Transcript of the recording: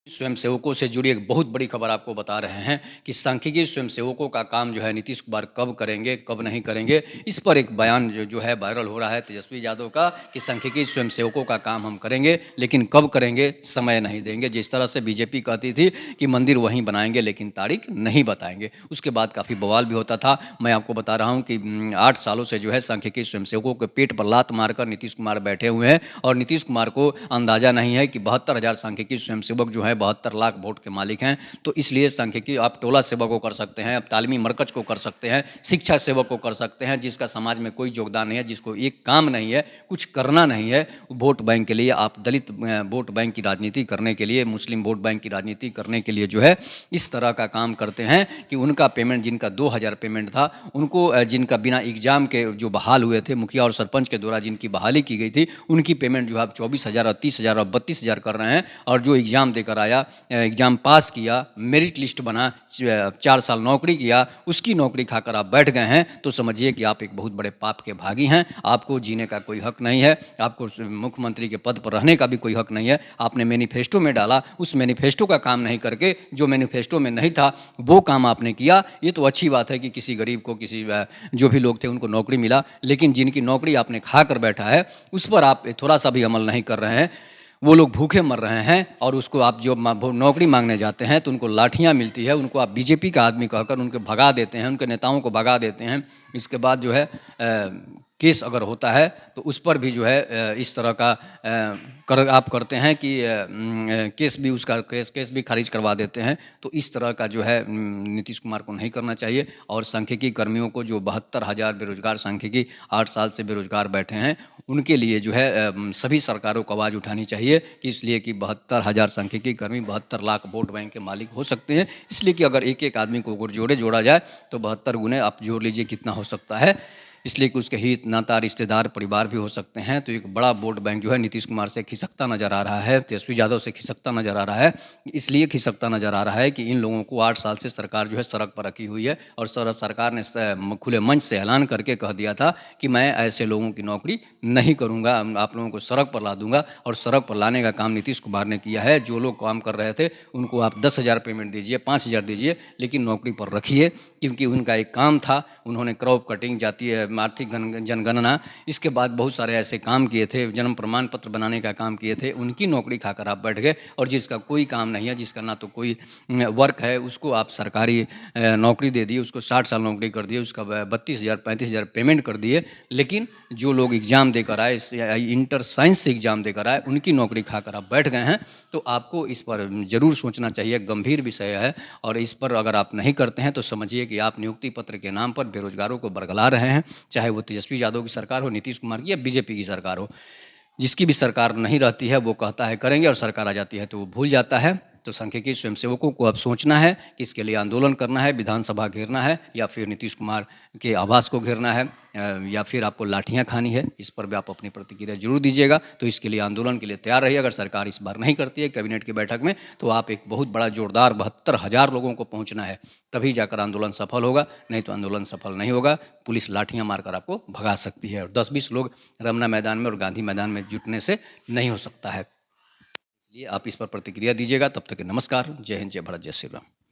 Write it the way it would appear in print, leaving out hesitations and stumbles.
स्वयंसेवकों से जुड़ी एक बहुत बड़ी खबर आपको बता रहे हैं कि सांख्यिकी स्वयंसेवकों का काम जो है नीतीश कुमार कब करेंगे, कब नहीं करेंगे। इस पर एक बयान जो है वायरल हो रहा है तेजस्वी यादव का कि सांख्यिकी स्वयंसेवकों का काम हम करेंगे, लेकिन कब करेंगे समय नहीं देंगे। जिस तरह से बीजेपी कहती थी कि मंदिर वहीं बनाएंगे लेकिन तारीख नहीं बताएंगे, उसके बाद काफ़ी बवाल भी होता था। मैं आपको बता रहा हूँ कि 8 सालों से जो है सांख्यिकी स्वयंसेवकों के पेट पर लात मारकर नीतीश कुमार बैठे हुए हैं और नीतीश कुमार को अंदाज़ा नहीं है कि 72,000 सांख्यिकी स्वयंसेवक जो है 72 लाख वोट के मालिक हैं। तो इसलिए सांख्यिकी आप टोला सेवक को कर सकते हैं, आप तालीमी मरकज को कर सकते हैं, शिक्षा सेवक को कर सकते हैं, जिसका समाज में कोई योगदान नहीं है, जिसको एक काम नहीं है, कुछ करना नहीं है। वोट बैंक के लिए आप दलित वोट बैंक की राजनीति करने के लिए, मुस्लिम वोट बैंक की राजनीति करने के लिए जो है इस तरह का काम करते हैं कि उनका पेमेंट, जिनका 2,000 पेमेंट था, उनको जिनका बिना एग्जाम के जो बहाल हुए थे, मुखिया और सरपंच के द्वारा जिनकी बहाली की गई थी, उनकी पेमेंट जो है 24,000 और 30,000 और 32,000 कर रहे हैं। और जो एग्ज़ाम देकर आया, एग्ज़ाम पास किया, मेरिट लिस्ट बना, 4 साल नौकरी किया, उसकी नौकरी खाकर आप बैठ गए हैं, तो समझिए कि आप एक बहुत बड़े पाप के भागी हैं। आपको जीने का कोई हक नहीं है, आपको मुख्यमंत्री के पद पर रहने का भी कोई हक नहीं है। आपने मैनिफेस्टो में डाला, उस मैनिफेस्टो का काम नहीं करके जो मैनिफेस्टो में नहीं था वो काम आपने किया। ये तो अच्छी बात है कि किसी गरीब को, किसी जो भी लोग थे उनको नौकरी मिला, लेकिन जिनकी नौकरी आपने खा कर बैठा है उस पर आप थोड़ा सा भी अमल नहीं कर रहे हैं। वो लोग भूखे मर रहे हैं और उसको आप जो नौकरी मांगने जाते हैं तो उनको लाठियां मिलती है, उनको आप बीजेपी का आदमी कहकर उनको भगा देते हैं, उनके नेताओं को भगा देते हैं। इसके बाद जो है केस अगर होता है तो उस पर भी जो है इस तरह का आप करते हैं कि केस भी, उसका केस भी खारिज करवा देते हैं। तो इस तरह का जो है नीतीश कुमार को नहीं करना चाहिए। और सांख्यिकी कर्मियों को, जो 72,000 बेरोजगार सांख्यिकी 8 साल से बेरोजगार बैठे हैं, उनके लिए जो है सभी सरकारों को आवाज़ उठानी चाहिए कि इसलिए कि 72,000 सांख्यिकी कर्मी 72 लाख वोट बैंक के मालिक हो सकते हैं। इसलिए कि अगर एक आदमी को अगर जोड़ा जाए तो 72 गुने आप जोड़ लीजिए कितना हो सकता है। इसलिए कि उसके हित नाता, रिश्तेदार, परिवार भी हो सकते हैं। तो एक बड़ा वोट बैंक जो है नीतीश कुमार से खिसकता नज़र आ रहा है, तेजस्वी यादव से खिसकता नज़र आ रहा है। इसलिए खिसकता नज़र आ रहा है कि इन लोगों को 8 साल से सरकार जो है सड़क पर रखी हुई है और सरकार ने खुले मंच से ऐलान करके कह दिया था कि मैं ऐसे लोगों की नौकरी नहीं करूँगा, आप लोगों को सड़क पर ला दूंगा। और सड़क पर लाने का काम नीतीश कुमार ने किया है। जो लोग काम कर रहे थे उनको आप 10,000 पेमेंट दीजिए, 5,000 दीजिए, लेकिन नौकरी पर रखिए, क्योंकि उनका एक काम था। उन्होंने क्रॉप कटिंग, जातीय आर्थिक जनगणना, इसके बाद बहुत सारे ऐसे काम किए थे, जन्म प्रमाण पत्र बनाने का काम किए थे। उनकी नौकरी खाकर आप बैठ गए। और जिसका कोई काम नहीं है, जिसका ना तो कोई वर्क है, उसको आप सरकारी नौकरी दे दिए, उसको 60 साल नौकरी कर दिए, उसका 32,000 35,000 पेमेंट कर दिए। लेकिन जो लोग एग्ज़ाम देकर आए, इंटर साइंस से एग्ज़ाम देकर आए, उनकी नौकरी खाकर आप बैठ गए हैं। तो आपको इस पर ज़रूर सोचना चाहिए, गंभीर विषय है। और इस पर अगर आप नहीं करते हैं तो समझिए कि आप नियुक्ति पत्र के नाम पर बेरोजगारों को बरगला रहे हैं। चाहे वो तेजस्वी यादव की सरकार हो, नीतीश कुमार की, या बीजेपी की सरकार हो। जिसकी भी सरकार नहीं रहती है वो कहता है करेंगे, और सरकार आ जाती है तो वो भूल जाता है। तो सांख्यिकी स्वयंसेवकों को अब सोचना है कि इसके लिए आंदोलन करना है, विधानसभा घेरना है, या फिर नीतीश कुमार के आवास को घेरना है, या फिर आपको लाठियां खानी है। इस पर भी आप अपनी प्रतिक्रिया जरूर दीजिएगा। तो इसके लिए आंदोलन के लिए तैयार रहिए। अगर सरकार इस बार नहीं करती है कैबिनेट की बैठक में, तो आप एक बहुत बड़ा जोरदार 72,000 लोगों को पहुंचना है, तभी जाकर आंदोलन सफल होगा। नहीं तो आंदोलन सफल नहीं होगा। पुलिस लाठियां मारकर आपको भगा सकती है, और 10-20 लोग रमना मैदान में और गांधी मैदान में जुटने से नहीं हो सकता है। इसलिए आप इस पर प्रतिक्रिया दीजिएगा। तब तक के नमस्कार। जय हिंद, जय भारत, जय श्री राम।